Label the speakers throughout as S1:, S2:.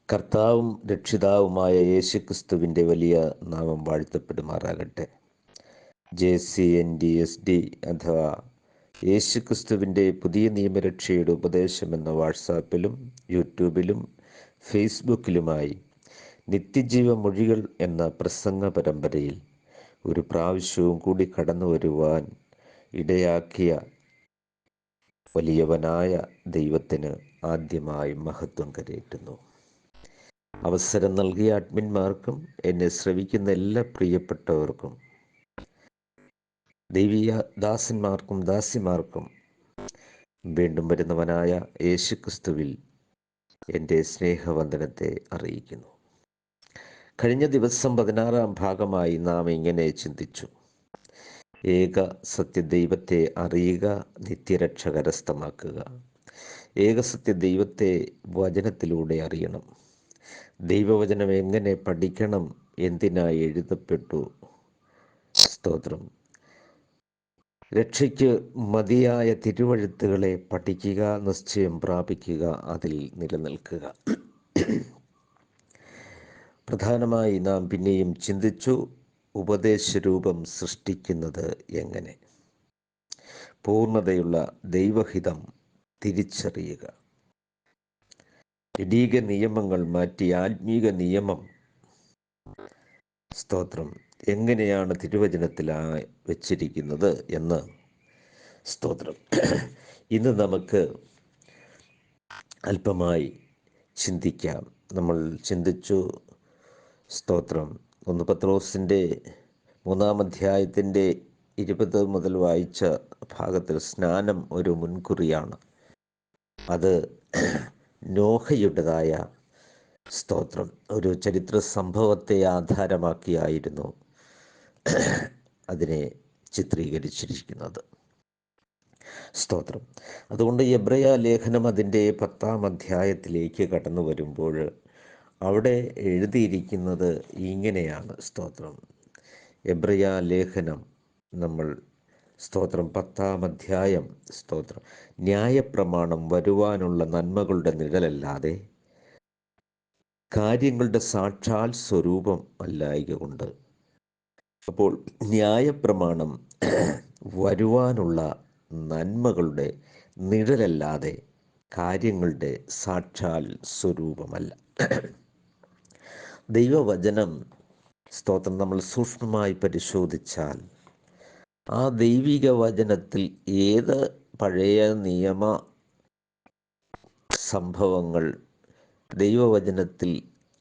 S1: കർത്താവും രക്ഷിതാവുമായ യേശുക്രിസ്തുവിൻ്റെ വലിയ നാമം വാഴ്ത്തപ്പെടുമാറാകട്ടെ. JCNDSD അഥവാ യേശുക്രിസ്തുവിൻ്റെ പുതിയ നിയമരക്ഷയുടെ ഉപദേശം എന്ന വാട്സാപ്പിലും യൂട്യൂബിലും ഫേസ്ബുക്കിലുമായി നിത്യജീവ മൊഴികൾ എന്ന പ്രസംഗ പരമ്പരയിൽ ഒരു പ്രാവശ്യവും കൂടി കടന്നു വരുവാൻ ഇടയാക്കിയ വലിയവനായ ദൈവത്തിന് ആദ്യമായി മഹത്വം കരയേറ്റുന്നു. അവസരം നൽകിയ അഡ്മിന്മാർക്കും എന്നെ ശ്രവിക്കുന്ന എല്ലാ പ്രിയപ്പെട്ടവർക്കും, ദൈവീയ ദാസന്മാർക്കും ദാസിമാർക്കും വീണ്ടും വരുന്നവനായ യേശുക്രിസ്തുവിൽ എൻ്റെ സ്നേഹവന്ദനത്തെ അറിയിക്കുന്നു. കഴിഞ്ഞ ദിവസം 16-ാം ഭാഗമായി നാം ഇങ്ങനെ ചിന്തിച്ചു: ഏക സത്യദൈവത്തെ അറിയുക, നിത്യരക്ഷ കരസ്ഥമാക്കുക. ഏകസത്യ ദൈവത്തെ വചനത്തിലൂടെ അറിയണം. ദൈവവചനം എങ്ങനെ പഠിക്കണം, എന്തിനായി എഴുതപ്പെട്ടു? സ്തോത്രം. രക്ഷയ്ക്ക് മതിയായ തിരുവഴുത്തുകളെ പഠിക്കുക, നിശ്ചയം പ്രാപിക്കുക, അതിൽ നിലനിൽക്കുക. പ്രധാനമായി നാം പിന്നെയും ചിന്തിച്ചു, ഉപദേശരൂപം സൃഷ്ടിക്കുന്നത് എങ്ങനെ? പൂർണ്ണതയുള്ള ദൈവഹിതം തിരിച്ചറിയുക. ഇടീക നിയമങ്ങൾ മാറ്റി ആത്മീക നിയമം, സ്തോത്രം, എങ്ങനെയാണ് തിരുവചനത്തിലായി വച്ചിരിക്കുന്നത് എന്ന്, സ്തോത്രം, ഇന്ന് നമുക്ക് അല്പമായി ചിന്തിക്കാം. നമ്മൾ ചിന്തിച്ചു, സ്തോത്രം, 1 പത്രോസിൻ്റെ 3-ാം അധ്യായത്തിൻ്റെ 20 മുതൽ വായിച്ച ഭാഗത്തിൽ സ്നാനം ഒരു മുൻകുറിയാണ്. അത് നോഹയുടേതായ, സ്തോത്രം, ഒരു ചരിത്ര സംഭവത്തെ ആധാരമാക്കിയായിരുന്നു അതിനെ ചിത്രീകരിച്ചിരിക്കുന്നത്. സ്തോത്രം. അതുകൊണ്ട് എബ്രയ ലേഖനം അതിൻ്റെ 10-ാം അധ്യായത്തിലേക്ക് കടന്നു വരുമ്പോൾ അവിടെ എഴുതിയിരിക്കുന്നത് ഇങ്ങനെയാണ്. സ്തോത്രം. എബ്രയ ലേഖനം നമ്മൾ, സ്തോത്രം, 10-ാം അധ്യായം, സ്തോത്രം, ന്യായപ്രമാണം വരുവാനുള്ള നന്മകളുടെ നിഴലല്ലാതെ കാര്യങ്ങളുടെ സാക്ഷാൽ സ്വരൂപം അല്ലായക കൊണ്ട്. അപ്പോൾ ന്യായപ്രമാണം വരുവാനുള്ള നന്മകളുടെ നിഴലല്ലാതെ കാര്യങ്ങളുടെ സാക്ഷാൽ സ്വരൂപമല്ല. ദൈവവചനം, സ്തോത്രം, നമ്മൾ സൂക്ഷ്മമായി പരിശോധിച്ചാൽ ആ ദൈവിക വചനത്തിൽ ഏത് പഴയ നിയമ സംഭവങ്ങൾ ദൈവവചനത്തിൽ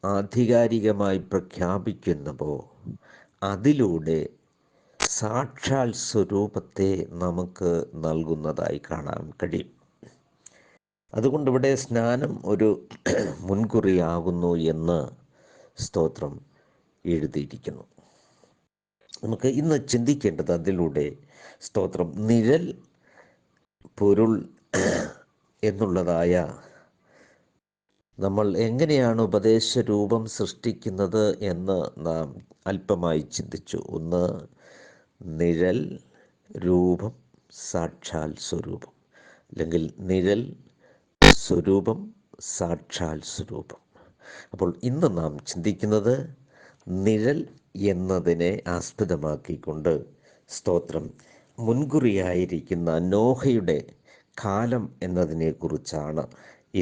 S1: ആധികാരികമായി പ്രഖ്യാപിക്കുന്നുവോ അതിലൂടെ സാക്ഷാൽ സ്വരൂപത്തെ നമുക്ക് നൽകുന്നതായി കാണാൻ കഴിയും. അതുകൊണ്ട് ഇവിടെ സ്നാനം ഒരു മുൻകുറിയാകുന്നു എന്ന്, സ്തോത്രം, എഴുതിയിരിക്കുന്നു. നമുക്ക് ഇന്ന് ചിന്തിക്കേണ്ടത് അതിലൂടെ, സ്തോത്രം, നിഴൽ പൊരുൾ എന്നുള്ളതായ നമ്മൾ എങ്ങനെയാണ് ഉപദേശരൂപം സൃഷ്ടിക്കുന്നത് എന്ന് നാം അല്പമായി ചിന്തിച്ചു. ഒന്ന്, നിഴൽ, രൂപം, സാക്ഷാൽ സ്വരൂപം, അല്ലെങ്കിൽ നിഴൽ, സ്വരൂപം, സാക്ഷാൽ സ്വരൂപം. അപ്പോൾ ഇന്ന് നാം ചിന്തിക്കുന്നത് നിഴൽ എന്നതിനെ ആസ്പദമാക്കിക്കൊണ്ട്, സ്തോത്രം, മുൻകുറിയായിരിക്കുന്ന നോഹയുടെ കാലം എന്നതിനെക്കുറിച്ചാണ്.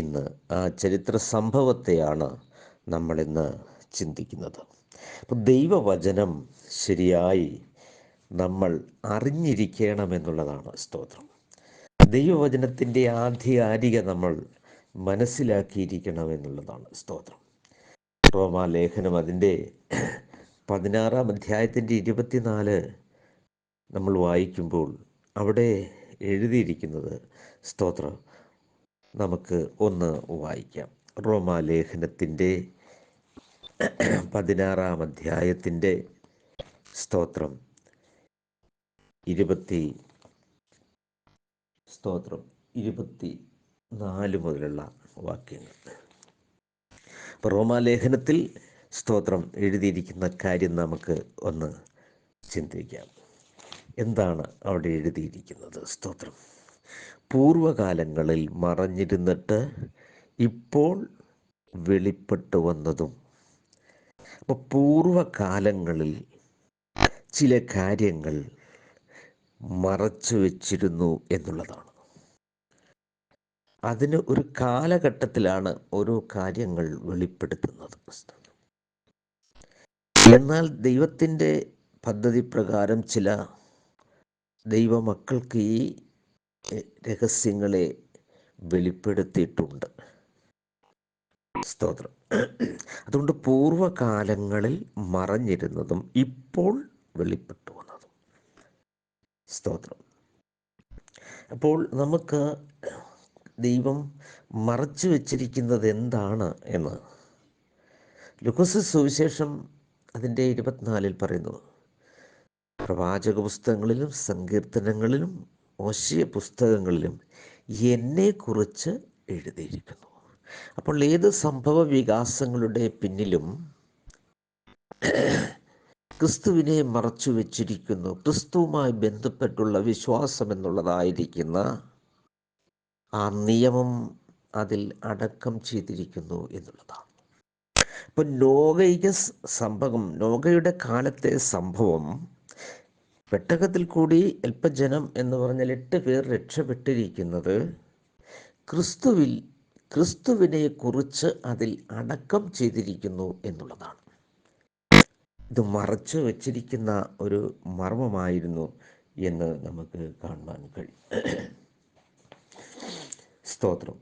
S1: ഇന്ന് ആ ചരിത്ര സംഭവത്തെയാണ് നമ്മളിന്ന് ചിന്തിക്കുന്നത്. അപ്പോൾ ദൈവവചനം ശരിയായി നമ്മൾ അറിഞ്ഞിരിക്കണമെന്നുള്ളതാണ്. സ്തോത്രം. ദൈവവചനത്തിൻ്റെ ആധികാരിക നമ്മൾ മനസ്സിലാക്കിയിരിക്കണമെന്നുള്ളതാണ്. സ്തോത്രം. റോമാലേഖനം അതിൻ്റെ 16-ാം അധ്യായത്തിൻ്റെ 24 നമ്മൾ വായിക്കുമ്പോൾ അവിടെ എഴുതിയിരിക്കുന്നത്, സ്തോത്രം, നമുക്ക് ഒന്ന് വായിക്കാം. റോമാലേഖനത്തിൻ്റെ 16-ാം അധ്യായത്തിൻ്റെ, സ്തോത്രം, 24 മുതലുള്ള വാക്യങ്ങൾ. അപ്പോൾ റോമാലേഖനത്തിൽ, സ്തോത്രം, എഴുതിയിരിക്കുന്ന കാര്യം നമുക്ക് ഒന്ന് ചിന്തിക്കാം. എന്താണ് അവിടെ എഴുതിയിരിക്കുന്നത്? സ്തോത്രം. പൂർവകാലങ്ങളിൽ മറഞ്ഞിരുന്നിട്ട് ഇപ്പോൾ വെളിപ്പെട്ടു വന്നതും. അപ്പോൾ പൂർവകാലങ്ങളിൽ ചില കാര്യങ്ങൾ മറച്ചു വച്ചിരുന്നു എന്നുള്ളതാണ്. അതിന് ഒരു കാലഘട്ടത്തിലാണ് ഓരോ കാര്യങ്ങൾ വെളിപ്പെടുത്തുന്നത്. എന്നാൽ ദൈവത്തിൻ്റെ പദ്ധതി പ്രകാരം ചില ദൈവമക്കൾക്ക് ഈ രഹസ്യങ്ങളെ വെളിപ്പെടുത്തിയിട്ടുണ്ട്. സ്തോത്രം. അതുകൊണ്ട് പൂർവകാലങ്ങളിൽ മറഞ്ഞിരുന്നതും ഇപ്പോൾ വെളിപ്പെട്ടു വന്നതും. സ്തോത്രം. അപ്പോൾ നമുക്ക് ദൈവം മറച്ചു വച്ചിരിക്കുന്നത് എന്താണ് എന്ന് ലൂക്കോസ് സുവിശേഷം അതിൻ്റെ 24 പറയുന്നു. പ്രവാചക പുസ്തകങ്ങളിലും സങ്കീർത്തനങ്ങളിലും ഓശയ പുസ്തകങ്ങളിലും എന്നെക്കുറിച്ച് എഴുതിയിരിക്കുന്നു. അപ്പോൾ ഏത് സംഭവ വികാസങ്ങളുടെ പിന്നിലും ക്രിസ്തുവിനെ മറച്ചു വച്ചിരിക്കുന്നു. ക്രിസ്തുവുമായി ബന്ധപ്പെട്ടുള്ള വിശ്വാസം എന്നുള്ളതായിരിക്കുന്ന ആ നിയമം അതിൽ അടക്കം ചെയ്തിരിക്കുന്നു എന്നുള്ളതാണ്. ഇപ്പം നോഗയിക സംഭവം, നോഗയുടെ കാലത്തെ സംഭവം, പെട്ടകത്തിൽ കൂടി അല്പജനം എന്ന് പറഞ്ഞാൽ 8 പേർ രക്ഷപ്പെട്ടിരിക്കുന്നത് ക്രിസ്തുവിനെ കുറിച്ച് അതിൽ അടക്കം ചെയ്തിരിക്കുന്നു എന്നുള്ളതാണ്. ഇത് മറച്ചു വച്ചിരിക്കുന്ന ഒരു മർമ്മമായിരുന്നു എന്ന് നമുക്ക് കാണുവാൻ കഴിയും. സ്തോത്രം.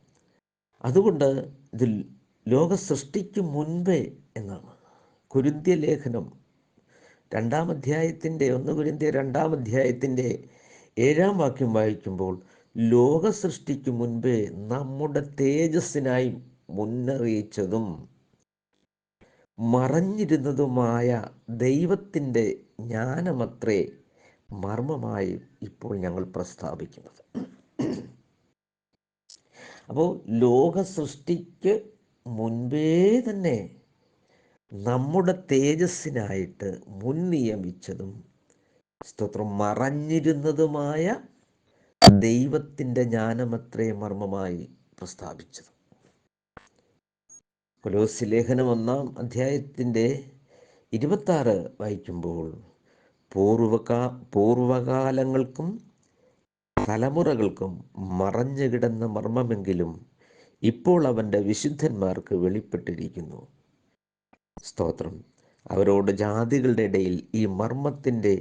S1: അതുകൊണ്ട് ഇതിൽ ലോക സൃഷ്ടിക്ക് മുൻപേ എന്നാണ്. കൊരിന്ത്യ ലേഖനം 2-ാം അധ്യായത്തിൻ്റെ 1 കൊരിന്ത്യർ 2-ാം അധ്യായത്തിൻ്റെ 7-ാം വാക്യം വായിക്കുമ്പോൾ ലോക സൃഷ്ടിക്ക് മുൻപേ നമ്മുടെ തേജസ്സിനായി മുന്നറിയിച്ചതും മറഞ്ഞിരുന്നതുമായ ദൈവത്തിൻ്റെ ജ്ഞാനമത്രേ മർമ്മമായി ഇപ്പോൾ ഞങ്ങൾ പ്രസ്താവിക്കുന്നത്. അപ്പോൾ ലോക സൃഷ്ടിക്ക് മുൻപേ തന്നെ നമ്മുടെ തേജസ്സിനായിട്ട് മുൻ നിയമിച്ചതും സ്തോത്രം മറഞ്ഞിരുന്നതുമായ ദൈവത്തിൻ്റെ ജ്ഞാനമത്രേ മർമ്മമായി പ്രസ്താവിച്ചത്. കൊലോസ്യ ലേഖനം 1-ാം അധ്യായത്തിൻ്റെ 26 വായിക്കുമ്പോൾ പൂർവകാലങ്ങൾക്കും തലമുറകൾക്കും മറഞ്ഞു കിടന്ന മർമ്മമെങ്കിലും ഇപ്പോൾ അവൻ്റെ വിശുദ്ധന്മാർക്ക് വെളിപ്പെട്ടിരിക്കുന്നു. സ്തോത്രം. അവരോട് ജാതികളുടെ ഇടയിൽ ഈ മർമ്മത്തിൻ്റെ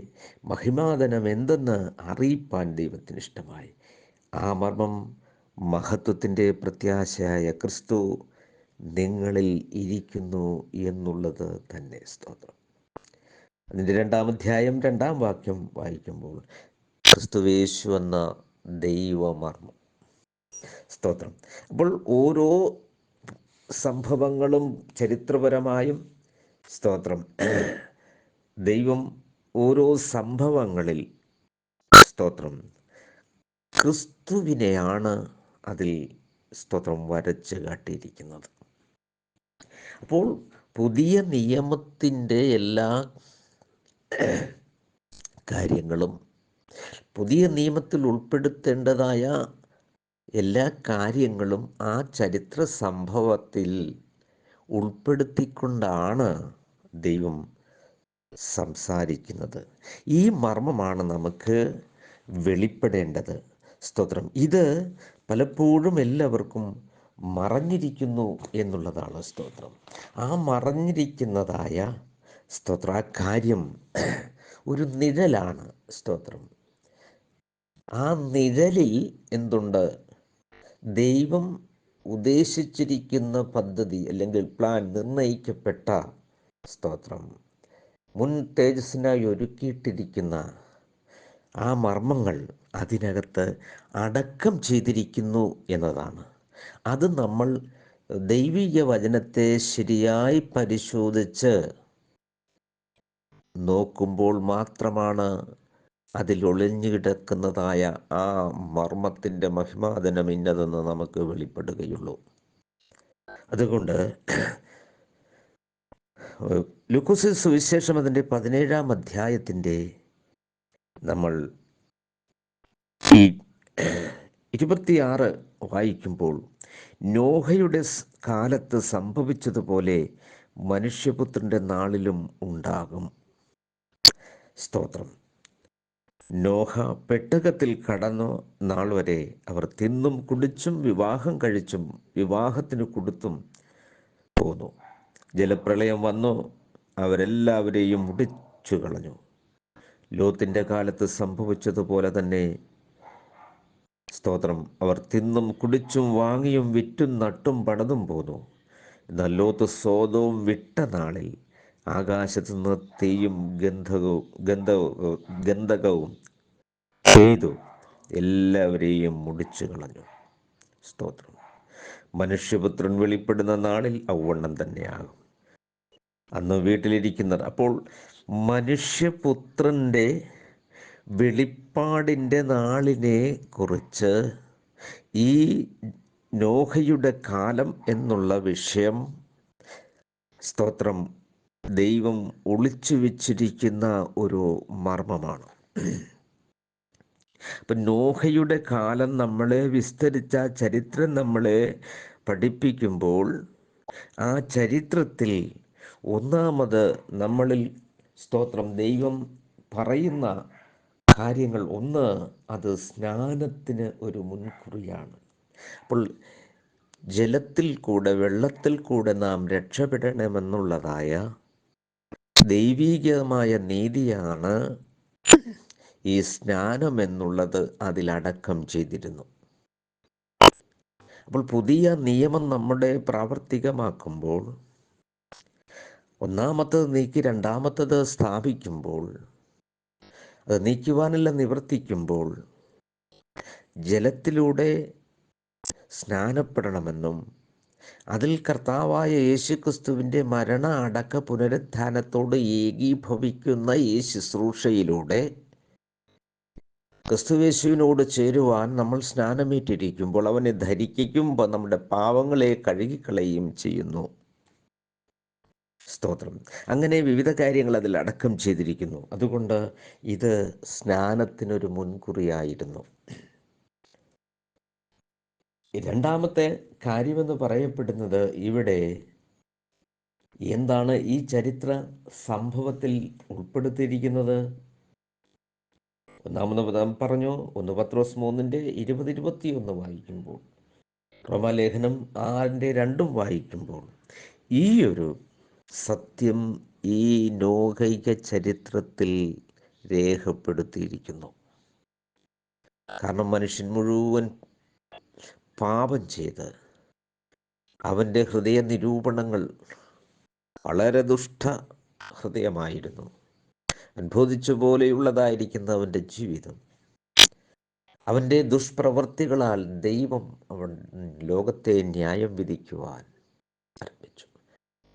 S1: മഹിമാധനം എന്തെന്ന് അറിയിപ്പാൻ ദൈവത്തിന് ഇഷ്ടമായി. ആ മർമ്മം മഹത്വത്തിൻ്റെ പ്രത്യാശയായ ക്രിസ്തു നിങ്ങളിൽ ഇരിക്കുന്നു എന്നുള്ളത് തന്നെ. സ്തോത്രം. അതിൻ്റെ 2-ാം അധ്യായം 2-ാം വാക്യം വായിക്കുമ്പോൾ ക്രിസ്തുവേശു എന്ന ദൈവമർമ്മം. സ്തോത്രം. അപ്പോൾ ഓരോ സംഭവങ്ങളും ചരിത്രപരമായും സ്തോത്രം ദൈവം ഓരോ സംഭവങ്ങളിൽ സ്തോത്രം ക്രിസ്തുവിനെയാണ് അതിൽ സ്തോത്രം വരച്ച് കാട്ടിയിരിക്കുന്നത്. അപ്പോൾ പുതിയ നിയമത്തിൻ്റെ എല്ലാ കാര്യങ്ങളും പുതിയ നിയമത്തിൽ ഉൾപ്പെടുത്തേണ്ടതായ എല്ലാ കാര്യങ്ങളും ആ ചരിത്ര സംഭവത്തിൽ ഉൾപ്പെടുത്തിക്കൊണ്ടാണ് ദൈവം സംസാരിക്കുന്നത്. ഈ മർമ്മമാണ് നമുക്ക് വെളിപ്പെടേണ്ടത്. സ്തോത്രം. ഇത് പലപ്പോഴും എല്ലാവർക്കും മറഞ്ഞിരിക്കുന്നു എന്നുള്ളതാണ്. സ്തോത്രം. ആ മറഞ്ഞിരിക്കുന്നതായ സ്തോത്രം ആ കാര്യം ഒരു നിഴലാണ്. സ്തോത്രം. ആ നിഴലിൽ എന്തുണ്ട്? ദൈവം ഉദ്ദേശിച്ചിരിക്കുന്ന പദ്ധതി അല്ലെങ്കിൽ പ്ലാൻ നിർണയിക്കപ്പെട്ട സ്തോത്രം മുൻ തേജസ്സിനായി ഒരുക്കിയിട്ടിരിക്കുന്ന ആ മർമ്മങ്ങൾ അതിനകത്ത് അടക്കം ചെയ്തിരിക്കുന്നു എന്നതാണ്. അത് നമ്മൾ ദൈവിക വചനത്തെ ശരിയായി പരിശോധിച്ച് നോക്കുമ്പോൾ മാത്രമാണ് അതിൽ ഒളിഞ്ഞു കിടക്കുന്നതായ ആ മർമ്മത്തിൻ്റെ മഹിമാധനം ഇന്നതെന്ന് നമുക്ക് വെളിപ്പെടുകയുള്ളൂ. അതുകൊണ്ട് ലൂക്കോസ് സുവിശേഷം അതിൻ്റെ 17-ാം അധ്യായത്തിൻ്റെ നമ്മൾ ഈ 26 വായിക്കുമ്പോൾ നോഹയുടെ കാലത്ത് സംഭവിച്ചതുപോലെ മനുഷ്യപുത്രൻ്റെ നാളിലും ഉണ്ടാകും. സ്തോത്രം. നോഹ പെട്ടകത്തിൽ കടന്ന നാൾ വരെ അവർ തിന്നും കുടിച്ചും വിവാഹം കഴിച്ചും വിവാഹത്തിന് കൊടുത്തും പോന്നു. ജലപ്രളയം വന്നു, അവരെല്ലാവരെയും മുടിച്ചു കളഞ്ഞു. ലോത്തിൻ്റെ കാലത്ത് സംഭവിച്ചതുപോലെ തന്നെ സ്തോത്രം, അവർ തിന്നും കുടിച്ചും വാങ്ങിയും വിറ്റും നട്ടും പണതും പോന്നു. എന്നാൽ ലോത്ത് സോദോം വിട്ട നാളിൽ ആകാശത്ത് നിന്ന് തീയും ഗന്ധകവും പെയ്തു എല്ലാവരെയും മുടിച്ചു കളഞ്ഞു. സ്തോത്രം. മനുഷ്യപുത്രൻ വെളിപ്പെടുന്ന നാളിൽ ഔവണ്ണം തന്നെയാകും. അന്ന് വീട്ടിലിരിക്കുന്നവർ അപ്പോൾ മനുഷ്യപുത്രൻ്റെ വെളിപ്പാടിൻ്റെ നാളിനെ കുറിച്ച് ഈ നോഹയുടെ കാലം എന്നുള്ള വിഷയം സ്തോത്രം ദൈവം ഒളിച്ചു വെച്ചിരിക്കുന്ന ഒരു മർമ്മമാണ്. അപ്പം നോഹയുടെ കാലം നമ്മളെ വിസ്തരിച്ച ചരിത്രം നമ്മളെ പഠിപ്പിക്കുമ്പോൾ ആ ചരിത്രത്തിൽ ഒന്നാമത് നമ്മളിൽ സ്തോത്രം ദൈവം പറയുന്ന കാര്യങ്ങൾ, ഒന്ന്, അത് സ്നാനത്തിന് ഒരു മുൻകുറിയാണ്. അപ്പോൾ ജലത്തിൽ കൂടെ വെള്ളത്തിൽ കൂടെ നാം രക്ഷപ്പെടണമെന്നുള്ളതായ ദൈവീകമായ നീതിയാണ് ഈ സ്നാനം എന്നുള്ളത് അതിലടക്കം ചെയ്തിരുന്നു. അപ്പോൾ പുതിയ നിയമം നമ്മുടെ പ്രാവർത്തികമാക്കുമ്പോൾ ഒന്നാമത്തത് നീക്കി രണ്ടാമത്തത് സ്ഥാപിക്കുമ്പോൾ, അത് നീക്കുവാനല്ല നിവർത്തിക്കുമ്പോൾ ജലത്തിലൂടെ സ്നാനപ്പെടണമെന്നും അതിൽ കർത്താവായ യേശുക്രിസ്തുവിൻ്റെ മരണ അടക്ക പുനരുത്ഥാനത്തോട് ഏകീഭവിക്കുന്ന ഈ ശുശ്രൂഷയിലൂടെ ക്രിസ്തുയേശുവിനോട് ചേരുവാൻ നമ്മൾ സ്നാനമേറ്റിരിക്കുമ്പോൾ അവനെ ധരിക്കുമ്പോൾ നമ്മുടെ പാവങ്ങളെ കഴുകിക്കളയുകയും ചെയ്യുന്നു. സ്തോത്രം. അങ്ങനെ വിവിധ കാര്യങ്ങൾ അതിൽ അടക്കം ചെയ്തിരിക്കുന്നു. അതുകൊണ്ട് ഇത് സ്നാനത്തിനൊരു മുൻകുറിയായിരുന്നു. രണ്ടാമത്തെ കാര്യമെന്ന് പറയപ്പെടുന്നത് ഇവിടെ എന്താണ് ഈ ചരിത്ര സംഭവത്തിൽ ഉൾപ്പെടുത്തിയിരിക്കുന്നത്? ഒന്നാമത് നാം പറഞ്ഞു, 1 പത്രോസ് 3:20-21 വായിക്കുമ്പോൾ, റോമാലേഖനം 6:2 വായിക്കുമ്പോൾ ഈ ഒരു സത്യം ഈ നോഹൈക ചരിത്രത്തിൽ രേഖപ്പെടുത്തിയിരിക്കുന്നു. കാരണം മനുഷ്യൻ മുഴുവൻ പാപം ചെയ്ത് അവൻ്റെ ഹൃദയ നിരൂപണങ്ങൾ വളരെ ദുഷ്ട ഹൃദയമായിരുന്നു. അനുഭവിച്ച പോലെയുള്ളതായിരിക്കുന്ന അവൻ്റെ ജീവിതം, അവൻ്റെ ദുഷ്പ്രവർത്തികളാൽ ദൈവം അവൻ ലോകത്തെ ന്യായം വിധിക്കുവാൻ ആരംഭിച്ചു.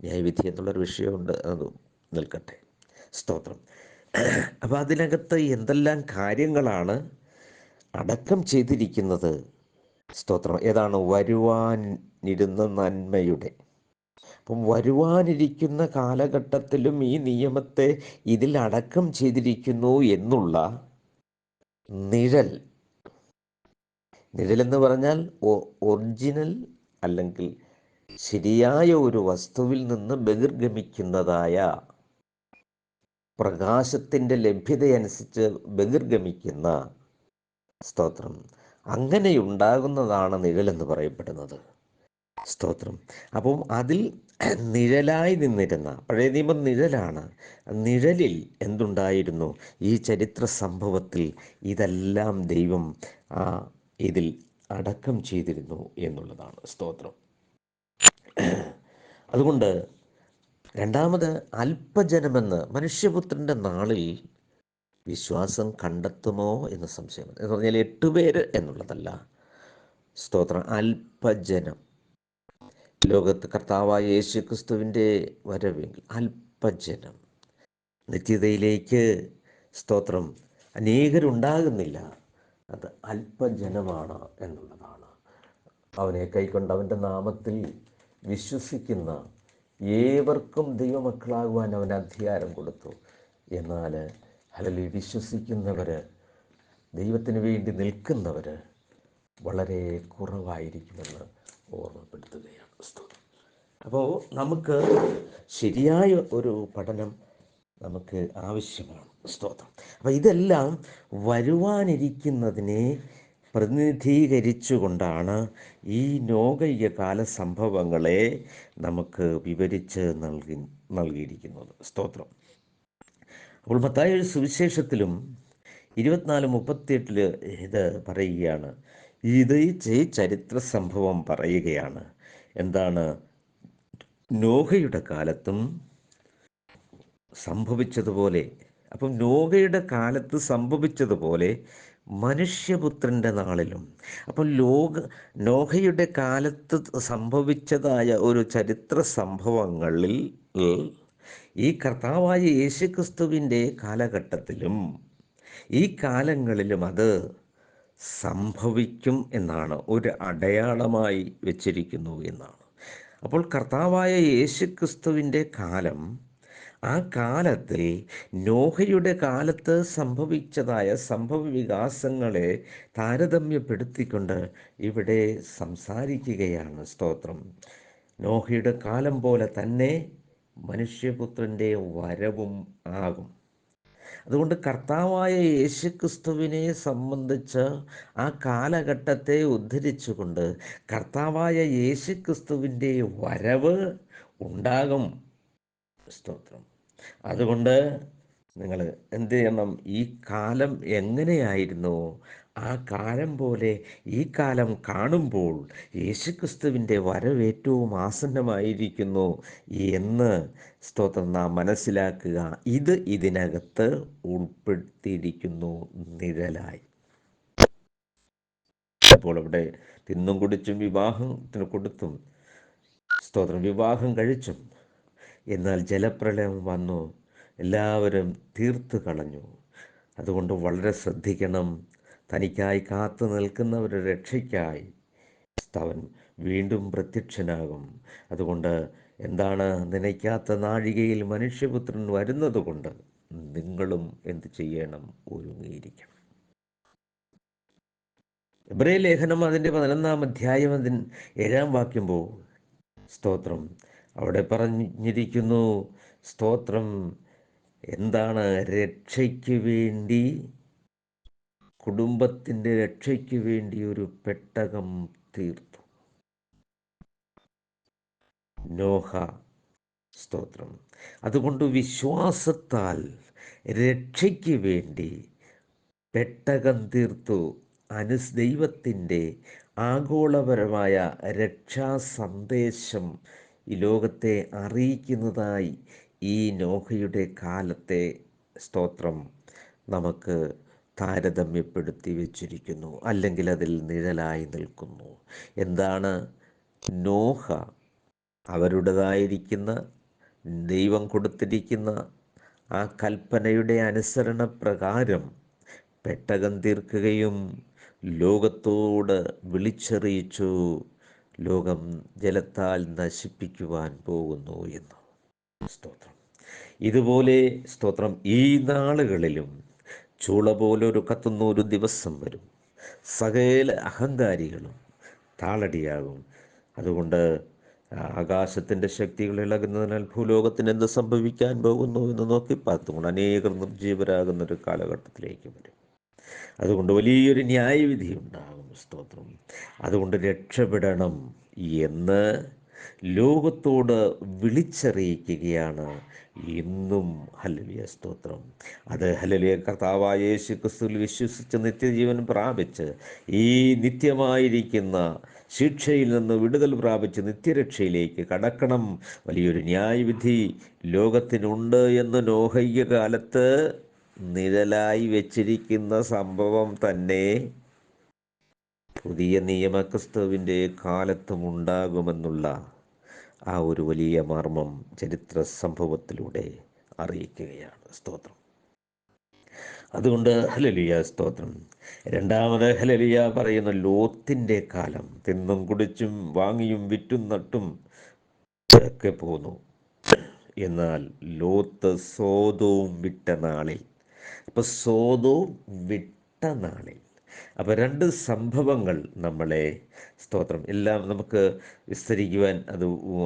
S1: ന്യായവിധി എന്നുള്ളൊരു വിഷയമുണ്ട്, അത് നിൽക്കട്ടെ. സ്തോത്രം. അപ്പം അതിനകത്ത് എന്തെല്ലാം കാര്യങ്ങളാണ് അടക്കം ചെയ്തിരിക്കുന്നത്? സ്തോത്രം. ഏതാണ്? വരുവാനിരുന്ന നന്മയുടെ. അപ്പം വരുവാനിരിക്കുന്ന കാലഘട്ടത്തിലും ഈ നിയമത്തെ ഇതിൽ അടക്കം ചെയ്തിരിക്കുന്നു എന്നുള്ള നിഴലെന്ന് പറഞ്ഞാൽ ഒറിജിനൽ അല്ലെങ്കിൽ ശരിയായ ഒരു വസ്തുവിൽ നിന്ന് ബഹിർഗമിക്കുന്നതായ പ്രകാശത്തിൻ്റെ ലഭ്യതയനുസരിച്ച് ബഹിർഗമിക്കുന്ന സ്തോത്രം, അങ്ങനെയുണ്ടാകുന്നതാണ് നിഴലെന്ന് പറയപ്പെടുന്നത്. സ്തോത്രം. അപ്പം അതിൽ നിഴലായി നിന്നിരുന്ന, പഴയ നിയമം നിഴലാണ്, നിഴലിൽ എന്തുണ്ടായിരുന്നു? ഈ ചരിത്ര സംഭവത്തിൽ ഇതെല്ലാം ദൈവം ഇതിൽ അടക്കം ചെയ്തിരുന്നു എന്നുള്ളതാണ്. സ്തോത്രം. അതുകൊണ്ട് രണ്ടാമത്, അല്പജനമെന്ന് മനുഷ്യപുത്രൻ്റെ നാളിൽ വിശ്വാസം കണ്ടെത്തുമോ എന്ന് സംശയം. എന്ന് പറഞ്ഞാൽ 8 പേര് എന്നുള്ളതല്ല. സ്തോത്രം. അല്പജനം. ലോകത്ത് കർത്താവായ യേശുക്രിസ്തുവിൻ്റെ വരവെങ്കിൽ അല്പജനം നിത്യതയിലേക്ക് സ്തോത്രം അനേകരുണ്ടാകുന്നില്ല. അത് അല്പജനമാണ് എന്നുള്ളതാണ്. അവനെ കൈക്കൊണ്ട് അവൻ്റെ നാമത്തിൽ വിശ്വസിക്കുന്ന ഏവർക്കും ദൈവമക്കളാകുവാൻ അവൻ അധികാരം കൊടുത്തു. എന്നാൽ അതിൽ വിശ്വസിക്കുന്നവർ, ദൈവത്തിന് വേണ്ടി നിൽക്കുന്നവർ വളരെ കുറവായിരിക്കുമെന്ന് ഓർമ്മപ്പെടുത്തുകയാണ്. അപ്പോൾ നമുക്ക് ശരിയായ ഒരു പഠനം നമുക്ക് ആവശ്യമാണ്. സ്തോത്രം. അപ്പോൾ ഇതെല്ലാം വരുവാനിരിക്കുന്നതിനെ പ്രതിനിധീകരിച്ചുകൊണ്ടാണ് ഈ നോഹയിക കാല സംഭവങ്ങളെ നമുക്ക് വിവരിച്ച് നൽകിയിരിക്കുന്നത്. സ്തോത്രം. അപ്പോൾ മത്തായിയുടെ സുവിശേഷത്തിലും 24:38 ഇത് പറയുകയാണ്. ഇത് ഈ ചരിത്ര സംഭവം പറയുകയാണ്. എന്താണ്? നോഹയുടെ കാലത്തും സംഭവിച്ചതുപോലെ. അപ്പം നോഹയുടെ കാലത്ത് സംഭവിച്ചതുപോലെ മനുഷ്യപുത്രൻ്റെ നാളിലും. അപ്പം നോഹയുടെ കാലത്ത് സംഭവിച്ചതായ ഒരു ചരിത്ര സംഭവങ്ങളിൽ ഈ കർത്താവായ യേശുക്രിസ്തുവിൻ്റെ കാലഘട്ടത്തിലും ഈ കാലങ്ങളിലും അത് സംഭവിക്കും എന്നാണ്, ഒരു അടയാളമായി വച്ചിരിക്കുന്നു എന്നാണ്. അപ്പോൾ കർത്താവായ യേശുക്രിസ്തുവിൻ്റെ കാലം, ആ കാലത്തിൽ നോഹയുടെ കാലത്ത് സംഭവിച്ചതായ സംഭവ വികാസങ്ങളെ താരതമ്യപ്പെടുത്തിക്കൊണ്ട് ഇവിടെ സംസാരിക്കുകയാണ്. സ്തോത്രം. നോഹയുടെ കാലം പോലെ തന്നെ മനുഷ്യപുത്രൻ്റെ വരവും ആകും. അതുകൊണ്ട് കർത്താവായ യേശുക്രിസ്തുവിനെ സംബന്ധിച്ച് ആ കാലഘട്ടത്തെ ഉദ്ധരിച്ചുകൊണ്ട് കർത്താവായ യേശുക്രിസ്തുവിൻ്റെ വരവ് ഉണ്ടാകും. സ്തോത്രം. അതുകൊണ്ട് നിങ്ങൾ എന്ത് ചെയ്യണം? ഈ കാലം എങ്ങനെയായിരുന്നു, ആ കാലം പോലെ ഈ കാലം കാണുമ്പോൾ യേശുക്രിസ്തുവിൻ്റെ വരവ് ഏറ്റവും ആസന്നമായിരിക്കുന്നു എന്ന് സ്തോത്രം നാം മനസ്സിലാക്കുക. ഇത് ഇതിനകത്ത് ഉൾപ്പെടുത്തിയിരിക്കുന്നു നിഴലായി. അപ്പോൾ അവിടെ തിന്നും കുടിച്ചും വിവാഹത്തിന് കൊടുത്തും സ്തോത്രം വിവാഹം കഴിച്ചും, എന്നാൽ ജലപ്രളയം വന്നു, എല്ലാവരും തീർത്തു കളഞ്ഞു. അതുകൊണ്ട് വളരെ ശ്രദ്ധിക്കണം. തനിക്കായി കാത്തു നിൽക്കുന്നവരുടെ രക്ഷയ്ക്കായി അവൻ വീണ്ടും പ്രത്യക്ഷനാകും. അതുകൊണ്ട് എന്താണ്? നനയ്ക്കാത്ത നാഴികയിൽ മനുഷ്യപുത്രൻ വരുന്നത് കൊണ്ട് നിങ്ങളും എന്ത് ചെയ്യണം? ഒരുങ്ങിയിരിക്കണം. എബ്രായ ലേഖനം അതിൻ്റെ 11-ാം അധ്യായം 7-ാം വാക്യം സ്തോത്രം അവിടെ പറഞ്ഞിരിക്കുന്നു. സ്തോത്രം. എന്താണ്? രക്ഷയ്ക്ക് വേണ്ടി, കുടുംബത്തിൻ്റെ രക്ഷയ്ക്ക് വേണ്ടി ഒരു പെട്ടകം തീർത്തു നോഹ. സ്തോത്രം. അതുകൊണ്ട് വിശ്വാസത്താൽ രക്ഷയ്ക്ക് വേണ്ടി പെട്ടകം തീർത്തു. ദൈവത്തിൻ്റെ ആഗോളപരമായ രക്ഷാ സന്ദേശം ഈ ലോകത്തെ അറിയിക്കുന്നതായി ഈ നോഹയുടെ കാലത്തെ സ്തോത്രം നമുക്ക് താരതമ്യപ്പെടുത്തി വച്ചിരിക്കുന്നു, അല്ലെങ്കിൽ അതിൽ നിഴലായി നിൽക്കുന്നു. എന്താണ്? നോഹ അവരുടേതായിരിക്കുന്ന ദൈവം കൊടുത്തിരിക്കുന്ന ആ കൽപ്പനയുടെ അനുസരണപ്രകാരം പെട്ടകം തീർക്കുകയും ലോകത്തോട് വിളിച്ചറിയിച്ചു, ലോകം ജലത്താൽ നശിപ്പിക്കുവാൻ പോകുന്നു എന്ന്. സ്തോത്രം. ഇതുപോലെ സ്തോത്രം ഈ നാളുകളിലും ചൂള പോലൊരു കത്തുന്ന ഒരു ദിവസം വരും. സകല അഹങ്കാരികളും താളടിയാകും. അതുകൊണ്ട് ആകാശത്തിൻ്റെ ശക്തികൾ ഇളകുന്നതിനാൽ ഭൂലോകത്തിന് എന്ത് സംഭവിക്കാൻ പോകുന്നു എന്ന് നോക്കി പാർത്തുകൊണ്ട് അനേകർ നിർജീവരാകുന്നൊരു കാലഘട്ടത്തിലേക്ക് വരും. അതുകൊണ്ട് വലിയൊരു ന്യായവിധി ഉണ്ടാകും. സ്തോത്രം. അതുകൊണ്ട് രക്ഷപ്പെടണം എന്ന് ലോകത്തോട് വിളിച്ചറിയിക്കുകയാണ് ഇന്നും. ഹല്ലേലൂയ. സ്തോത്രം. അത് ഹല്ലേലൂയ. കർത്താവായ യേശു ക്രിസ്തുവിൽ വിശ്വസിച്ച് നിത്യജീവൻ പ്രാപിച്ച് ഈ നിത്യമായിരിക്കുന്ന ശിക്ഷയിൽ നിന്ന് വിടുതൽ പ്രാപിച്ച് നിത്യരക്ഷയിലേക്ക് കടക്കണം. വലിയൊരു ന്യായവിധി ലോകത്തിനുണ്ട് എന്ന് നോഹയ്യ കാലത്ത് നിഴലായി വെച്ചിരിക്കുന്ന സംഭവം തന്നെ പുതിയ നിയമക്രിസ്തുവിൻ്റെ കാലത്തും ഉണ്ടാകുമെന്നുള്ള ആ ഒരു വലിയ മർമ്മം ചരിത്ര സംഭവത്തിലൂടെ അറിയിക്കുകയാണ്. സ്തോത്രം. അതുകൊണ്ട് ഹല്ലേലൂയ. സ്തോത്രം. രണ്ടാമത് ഹല്ലേലൂയ പറയുന്ന ലോത്തിൻ്റെ കാലം. തിന്നും കുടിച്ചും വാങ്ങിയും വിറ്റും നട്ടും ഒക്കെ പോന്നു. എന്നാൽ ലോത്ത് സോതോം വിട്ട നാളിൽ, അപ്പം സോതോം വിട്ട നാളിൽ അപ്പോൾ രണ്ട് സംഭവങ്ങൾ നമ്മളെ സ്തോത്രം എല്ലാം നമുക്ക് വിസ്തരിക്കുവാൻ അത്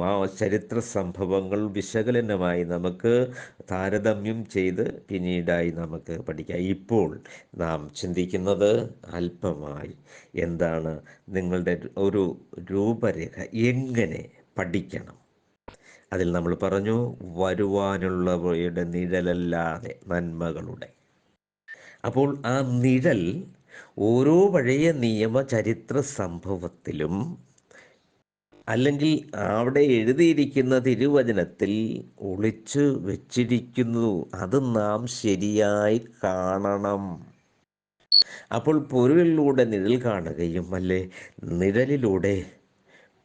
S1: ആ ചരിത്ര സംഭവങ്ങൾ വിശകലനമായി നമുക്ക് താരതമ്യം ചെയ്ത് പിന്നീടായി നമുക്ക് പഠിക്കാം. ഇപ്പോൾ നാം ചിന്തിക്കുന്നത് അല്പമായി എന്താണ് നിങ്ങളുടെ ഒരു രൂപരേഖ എങ്ങനെ പഠിക്കണം. അതിൽ നമ്മൾ പറഞ്ഞു വരുവാനുള്ളവയുടെ നിഴലല്ലാതെ നന്മകളുടെ. അപ്പോൾ ആ നിഴൽ ഓരോ പഴയ നിയമ ചരിത്ര സംഭവത്തിലും അല്ലെങ്കിൽ അവിടെ എഴുതിയിരിക്കുന്ന തിരുവചനത്തിൽ ഒളിച്ചു വെച്ചിരിക്കുന്നു. അത് നാം ശരിയായി കാണണം. അപ്പോൾ പൊരുളിലൂടെ നിഴൽ കാണുകയും അല്ലേ നിഴലിലൂടെ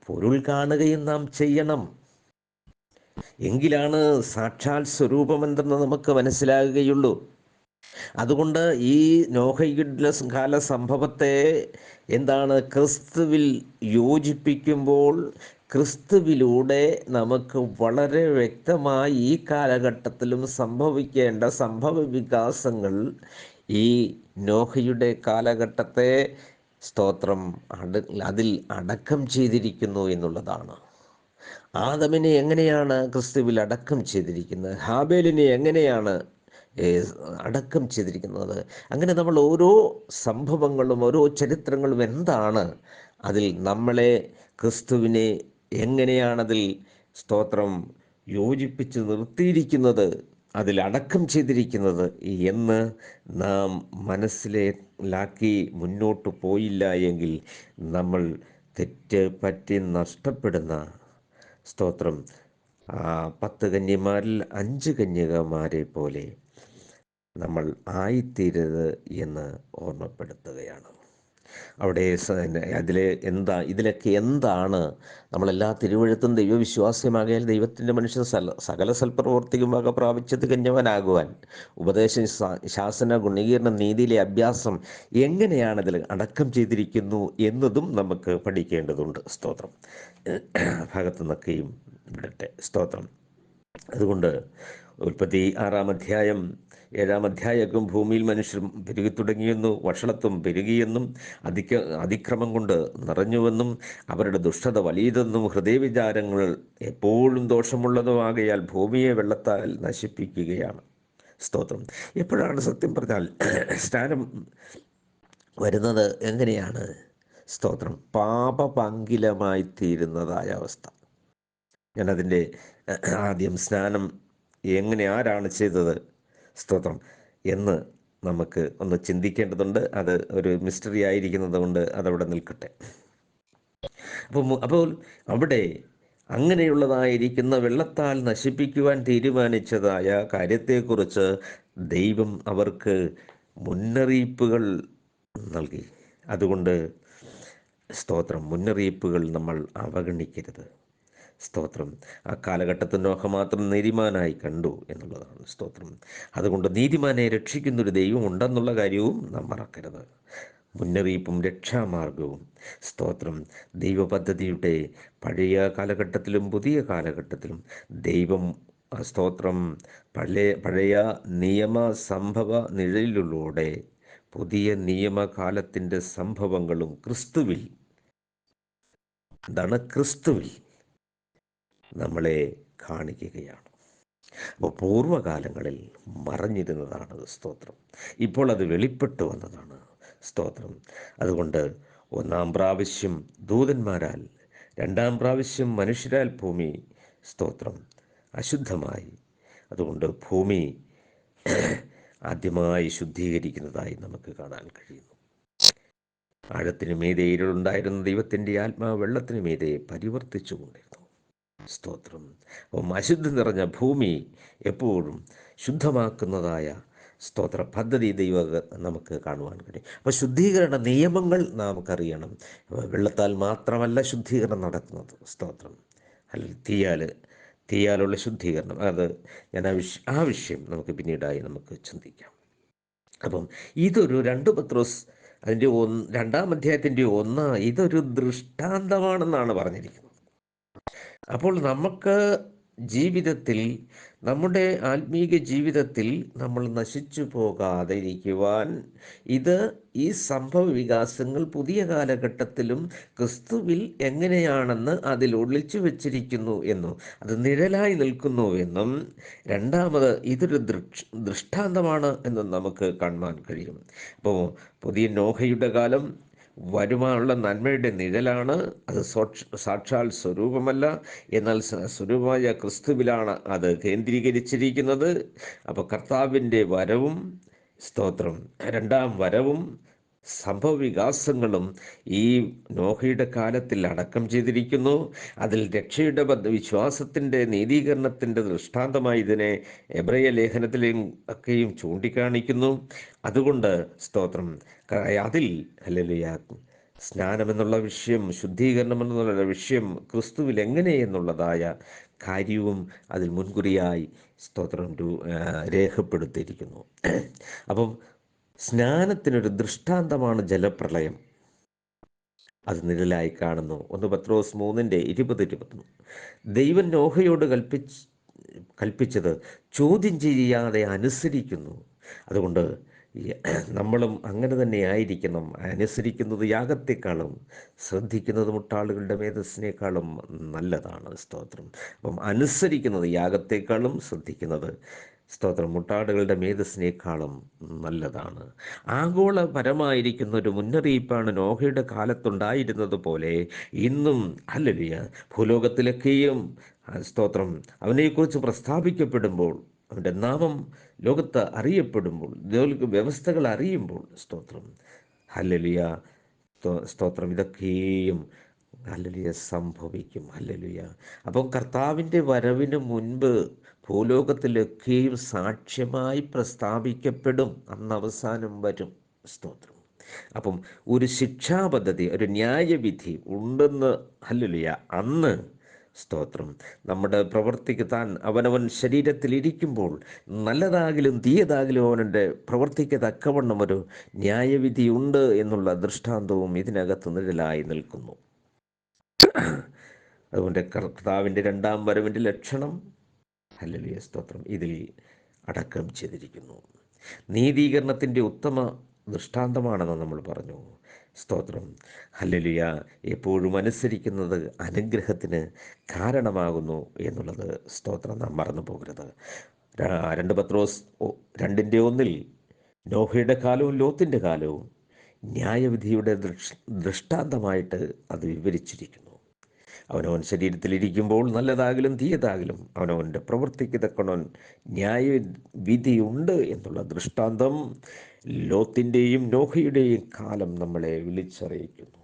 S1: പൊരുൾ കാണുകയും നാം ചെയ്യണം. എങ്കിലാണ് സാക്ഷാൽ സ്വരൂപമെന്തെന്ന് നമുക്ക് മനസ്സിലാകുകയുള്ളൂ. അതുകൊണ്ട് ഈ നോഹയുടെ കാല സംഭവത്തെ എന്താണ് ക്രിസ്തുവിൽ യോജിപ്പിക്കുമ്പോൾ ക്രിസ്തുവിലൂടെ നമുക്ക് വളരെ വ്യക്തമായി ഈ കാലഘട്ടത്തിലും സംഭവിക്കേണ്ട സംഭവ വികാസങ്ങൾ ഈ നോഹയുടെ കാലഘട്ടത്തെ സ്തോത്രം അതിൽ അടക്കം ചെയ്തിരിക്കുന്നു എന്നുള്ളതാണ്. ആദമിനെ എങ്ങനെയാണ് ക്രിസ്തുവിൽ അടക്കം ചെയ്തിരിക്കുന്നത്, ഹാബേലിനെ എങ്ങനെയാണ് അടക്കം ചെയ്തിരിക്കുന്നത്. അങ്ങനെ നമ്മൾ ഓരോ സംഭവങ്ങളും ഓരോ ചരിത്രങ്ങളും എന്താണ് അതിൽ നമ്മളെ ക്രിസ്തുവിനെ എങ്ങനെയാണതിൽ സ്തോത്രം യോജിപ്പിച്ച് നിർത്തിയിരിക്കുന്നത്, അതിൽ അടക്കം ചെയ്തിരിക്കുന്നത് എന്ന് നാം മനസ്സിലാക്കി മുന്നോട്ട് പോയില്ല എങ്കിൽ നമ്മൾ തെറ്റ് പറ്റി നഷ്ടപ്പെടുന്ന സ്തോത്രം 10 കന്യമാരിൽ 5 കന്യകമാരെ പോലെ നമ്മൾ ആയിത്തീരരുത് എന്ന് ഓർമ്മപ്പെടുത്തുകയാണ്. അവിടെ ഇതിലൊക്കെ എന്താണ് നമ്മളെല്ലാ തിരുവഴുത്തും ദൈവവിശ്വാസ്യമാകിയാൽ ദൈവത്തിൻ്റെ മനുഷ്യൻ സകല സൽപ്രവർത്തിക്കും വക പ്രാപിച്ചത് കഞ്ഞവനാകുവാൻ ഉപദേശം ശാസന ഗുണീകരണ നീതിയിലെ അഭ്യാസം എങ്ങനെയാണ് അതിൽ അടക്കം ചെയ്തിരിക്കുന്നു എന്നതും നമുക്ക് പഠിക്കേണ്ടതുണ്ട്. സ്തോത്രം ഭാഗത്തു നിന്നൊക്കെയും വിടട്ടെ. സ്തോത്രം. അതുകൊണ്ട് ഉൽപ്പത്തി 6-ാം അധ്യായം 7-ാം അധ്യായക്കും ഭൂമിയിൽ മനുഷ്യർ പെരുകി തുടങ്ങിയെന്നു, വഷളത്വം പെരുകിയെന്നും അതിക്രമം കൊണ്ട് നിറഞ്ഞുവെന്നും അവരുടെ ദുഷ്ടത വലിയതെന്നും ഹൃദയവിചാരങ്ങൾ എപ്പോഴും ദോഷമുള്ളതുമാകയാൽ ഭൂമിയെ വെള്ളത്താൽ നശിപ്പിക്കുകയാണ്. സ്തോത്രം. എപ്പോഴാണ് സത്യം പറഞ്ഞാൽ സ്നാനം വരുന്നത്? എങ്ങനെയാണ്? സ്തോത്രം. പാപപങ്കിലമായി തീരുന്നതായ അവസ്ഥ. ഞാനതിൻ്റെ ആദ്യം സ്നാനം ആരാണ് ചെയ്തത് സ്തോത്രം എന്ന് നമുക്ക് ഒന്ന് ചിന്തിക്കേണ്ടതുണ്ട്. അത് ഒരു മിസ്റ്ററി ആയിരിക്കുന്നത് കൊണ്ട് അതവിടെ നിൽക്കട്ടെ. അപ്പോൾ അവിടെ അങ്ങനെയുള്ളതായിരിക്കുന്ന വെള്ളത്താൽ നശിപ്പിക്കുവാൻ തീരുമാനിച്ചതായ കാര്യത്തെക്കുറിച്ച് ദൈവം അവർക്ക് മുന്നറിയിപ്പുകൾ നൽകി. അതുകൊണ്ട് സ്തോത്രം, മുന്നറിയിപ്പുകൾ നമ്മൾ അവഗണിക്കരുത്. സ്തോത്രം. ആ കാലഘട്ടത്തിൽ നോഹ മാത്രം നീതിമാനായി കണ്ടു എന്നുള്ളതാണ്. സ്തോത്രം. അതുകൊണ്ട് നീതിമാനെ രക്ഷിക്കുന്നൊരു ദൈവം ഉണ്ടെന്നുള്ള കാര്യവും നാം മറക്കരുത്. മുന്നറിയിപ്പും രക്ഷാമാർഗവും സ്തോത്രം ദൈവപദ്ധതിയുടെ പഴയ കാലഘട്ടത്തിലും പുതിയ കാലഘട്ടത്തിലും ദൈവം സ്തോത്രം പഴയ നിയമ സംഭവ നിഴലിലൂടെ പുതിയ നിയമകാലത്തിൻ്റെ സംഭവങ്ങളും ക്രിസ്തുവിൽ നമ്മളെ കാണിക്കുകയാണ്. അപ്പോൾ പൂർവ്വകാലങ്ങളിൽ മറഞ്ഞിരുന്നതാണ് സ്തോത്രം. ഇപ്പോൾ അത് വെളിപ്പെട്ടു വന്നതാണ്. സ്തോത്രം. അതുകൊണ്ട് 1-ാം പ്രാവശ്യം ദൂതന്മാരാൽ, 2-ാം പ്രാവശ്യം മനുഷ്യരാൽ ഭൂമി സ്തോത്രം അശുദ്ധമായി. അതുകൊണ്ട് ഭൂമി ആദ്യമായി ശുദ്ധീകരിക്കുന്നതായി നമുക്ക് കാണാൻ കഴിയുന്നു. ആഴത്തിനു മീതെ ഇരുളുണ്ടായിരുന്ന ദൈവത്തിൻ്റെ ആത്മാവ് വെള്ളത്തിനു മീതെ പരിവർത്തിച്ചു കൊണ്ടിരുന്നു. സ്തോത്രം. അപ്പം അശുദ്ധി നിറഞ്ഞ ഭൂമി എപ്പോഴും ശുദ്ധമാക്കുന്നതായ സ്തോത്ര പദ്ധതി നമുക്ക് കാണുവാൻ കഴിയും. അപ്പോൾ ശുദ്ധീകരണ നിയമങ്ങൾ നമുക്കറിയണം. വെള്ളത്താൽ മാത്രമല്ല ശുദ്ധീകരണം നടത്തുന്നത്. സ്തോത്രം. തീയാലുള്ള ശുദ്ധീകരണം, അത് ഞാൻ ആ വിഷയം നമുക്ക് പിന്നീടായി നമുക്ക് ചിന്തിക്കാം. അപ്പം ഇതൊരു 2 പത്രോസ് അതിൻ്റെ 2-ാം അധ്യായത്തിൻ്റെ 1 ഇതൊരു ദൃഷ്ടാന്തമാണെന്നാണ് പറഞ്ഞിരിക്കുന്നത്. അപ്പോൾ നമുക്ക് ജീവിതത്തിൽ, നമ്മുടെ ആത്മീക ജീവിതത്തിൽ നമ്മൾ നശിച്ചു പോകാതെ ഇരിക്കുവാൻ ഇത് ഈ സംഭവ വികാസങ്ങൾ പുതിയ കാലഘട്ടത്തിലും ക്രിസ്തുവിൽ എങ്ങനെയാണെന്ന് അതിൽ ഒളിച്ചു വച്ചിരിക്കുന്നു എന്നും അത് നിഴലായി നിൽക്കുന്നു എന്നും, രണ്ടാമത് ഇതൊരു ദൃഷ്ടാന്തമാണ് എന്നും നമുക്ക് കാണുവാൻ കഴിയും. അപ്പോൾ പുതിയ നോഹയുടെ കാലം വരുവാനുള്ള നന്മയുടെ നിഴലാണ്. അത് സാക്ഷാൽ സ്വരൂപമല്ല, എന്നാൽ സ്വരൂപമായ ക്രിസ്തുവിലാണ് അത് കേന്ദ്രീകരിച്ചിരിക്കുന്നത്. അപ്പോൾ കർത്താവിൻ്റെ വരവും, സ്തോത്രം, രണ്ടാം വരവും സംഭവവികാസങ്ങളും ഈ നോഹയുടെ കാലത്തിൽ അടക്കം ചെയ്തിരിക്കുന്നു. അതിൽ രക്ഷയുടെ വിശ്വാസത്തിൻ്റെ നീതീകരണത്തിൻ്റെ ദൃഷ്ടാന്തമായി ഇതിനെ എബ്രായ ലേഖനത്തിലും ഒക്കെയും ചൂണ്ടിക്കാണിക്കുന്നു. അതുകൊണ്ട് സ്തോത്രം, അതിൽ ഹല്ലേലൂയ സ്നാനമെന്നുള്ള വിഷയം, ശുദ്ധീകരണം എന്നുള്ള വിഷയം ക്രിസ്തുവിൽ എങ്ങനെയെന്നുള്ളതായ കാര്യവും അതിൽ മുൻകുറിയായി സ്തോത്രം രേഖപ്പെടുത്തിയിരിക്കുന്നു. അപ്പം സ്നാനത്തിനൊരു ദൃഷ്ടാന്തമാണ് ജലപ്രളയം. അത് നിഴലായി കാണുന്നു. 1 പത്രോസ് 3:20-21. ദൈവം നോഹയോട് കൽപ്പിച്ചത് ചോദ്യം ചെയ്യാതെ അനുസരിക്കുന്നു. അതുകൊണ്ട് നമ്മളും അങ്ങനെ തന്നെ ആയിരിക്കണം. അനുസരിക്കുന്നത് യാഗത്തെക്കാളും ശ്രദ്ധിക്കുന്നത് മുട്ടാളുകളുടെ മേധസ്സിനേക്കാളും നല്ലതാണ്. സ്തോത്രം. അപ്പം അനുസരിക്കുന്നത് യാഗത്തെക്കാളും ശ്രദ്ധിക്കുന്നത് സ്തോത്രം മുട്ടാടുകളുടെ മേധസ്സിനേക്കാളും നല്ലതാണ്. ആഗോളപരമായിരിക്കുന്ന ഒരു മുന്നറിയിപ്പാണ് നോഹയുടെ കാലത്തുണ്ടായിരുന്നത് പോലെ ഇന്നും ഹല്ലേലൂയ ഭൂലോകത്തിലൊക്കെയും സ്തോത്രം അവനെക്കുറിച്ച് പ്രസ്താവിക്കപ്പെടുമ്പോൾ, അവൻ്റെ നാമം ലോകത്ത് അറിയപ്പെടുമ്പോൾ, വ്യവസ്ഥകൾ അറിയുമ്പോൾ, സ്തോത്രം ഹല്ലേലൂയ സ്തോത്രം ഇതൊക്കെയും ഹല്ലേലൂയ സംഭവിക്കും. ഹല്ലേലൂയ. അപ്പം കർത്താവിൻ്റെ വരവിന് മുൻപ് ഭൂലോകത്തിലൊക്കെയും സാക്ഷ്യമായി പ്രസ്താവിക്കപ്പെടും. അന്ന് അവസാനം വരും. സ്തോത്രം. അപ്പം ഒരു ശിക്ഷാപദ്ധതി, ഒരു ന്യായവിധി ഉണ്ടെന്ന് ഹല്ലേലൂയ അന്ന് സ്തോത്രം നമ്മുടെ പ്രവൃത്തിക്ക് അവനവൻ ശരീരത്തിലിരിക്കുമ്പോൾ നല്ലതാകിലും തീയതാകിലും അവൻ്റെ പ്രവൃത്തിക്ക് തക്കവണ്ണം ഒരു ന്യായവിധി ഉണ്ട് എന്നുള്ള ദൃഷ്ടാന്തവും ഇതിനകത്ത് നിഴലായി നിൽക്കുന്നു. അതുകൊണ്ട് കർത്താവിൻ്റെ രണ്ടാം വരവിൻ്റെ ലക്ഷണം ഹല്ലേലൂയ സ്തോത്രം ഇതിൽ അടക്കം ചെയ്തിരിക്കുന്നു. നീതീകരണത്തിൻ്റെ ഉത്തമ ദൃഷ്ടാന്തമാണെന്ന് നമ്മൾ പറഞ്ഞു. സ്തോത്രം ഹല്ലേലൂയ. എപ്പോഴും അനുസരിക്കുന്നത് അനുഗ്രഹത്തിന് കാരണമാകുന്നു എന്നുള്ളത് സ്തോത്രം നാം മറന്നു പോകരുത്. 2 പത്രോസ് 2:1 നോഹയുടെ കാലവും ലോത്തിൻ്റെ കാലവും ന്യായവിധിയുടെ ദൃഷ്ടാന്തമായിട്ട് അത് വിവരിച്ചിരിക്കുന്നു. അവനവൻ ശരീരത്തിലിരിക്കുമ്പോൾ നല്ലതാകിലും തീയതാകിലും അവനവൻ്റെ പ്രവൃത്തിക്ക് തക്കവണ്ണം ന്യായവിധിയുണ്ട് എന്നുള്ള ദൃഷ്ടാന്തം ലോത്തിൻ്റെയും നോഹയുടെയും കാലം നമ്മളെ വിളിച്ചറിയിക്കുന്നു.